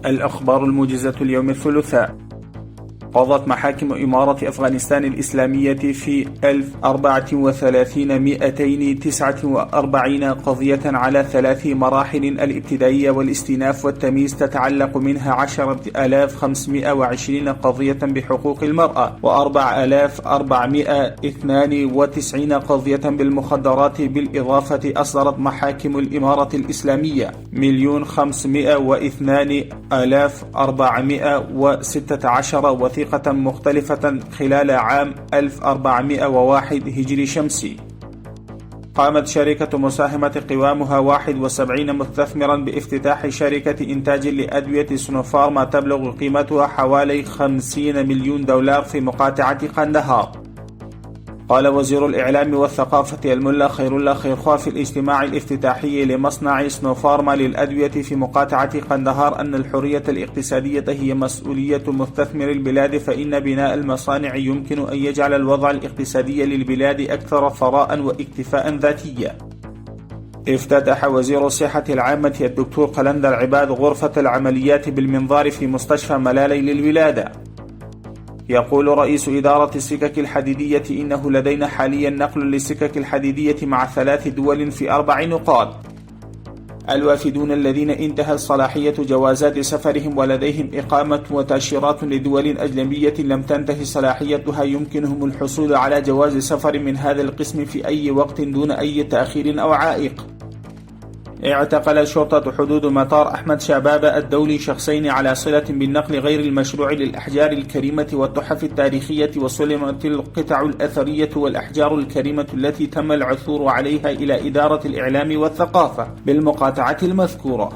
الأخبار الموجزة اليوم الثلاثاء. قضت محاكم إمارة أفغانستان الإسلامية في 1439 قضية على 3 مراحل: الابتدائية والاستئناف والتمييز، تتعلق منها 10,520 قضية بحقوق المرأة، و4,492 قضية بالمخدرات. بالإضافة أصدرت محاكم الإمارة الإسلامية 1,502,416 وثيقة مختلفة خلال عام 1401 هجري شمسي. قامت شركة مساهمة قوامها 71 مستثمرا بافتتاح شركة إنتاج لأدوية سنوفارما تبلغ قيمتها حوالي 50 مليون دولار في مقاطعة قندهار. قال وزير الإعلام والثقافة الملا خير الله خيرخوا في الاجتماع الافتتاحي لمصنع سنوفارما للأدوية في مقاطعة قندهار أن الحرية الاقتصادية هي مسؤولية مستثمر البلاد، فإن بناء المصانع يمكن أن يجعل الوضع الاقتصادي للبلاد أكثر ثراء واكتفاء ذاتيا. افتتح وزير الصحة العامة الدكتور قلندر عباد غرفة العمليات بالمنظار في مستشفى ملالي للولادة. يقول رئيس إدارة السكك الحديدية إنه لدينا حاليا نقل للسكك الحديدية مع 3 دول في 4 نقاط. الوافدون الذين انتهت صلاحية جوازات سفرهم ولديهم إقامة وتأشيرات لدول أجنبية لم تنتهي صلاحيتها يمكنهم الحصول على جواز سفر من هذا القسم في أي وقت دون أي تأخير أو عائق. اعتقل شرطة حدود مطار أحمد شبابة الدولي شخصين على صلة بالنقل غير المشروع للأحجار الكريمة والتحف التاريخية، وسلمت القطع الأثرية والأحجار الكريمة التي تم العثور عليها إلى إدارة الإعلام والثقافة بالمقاطعة المذكورة.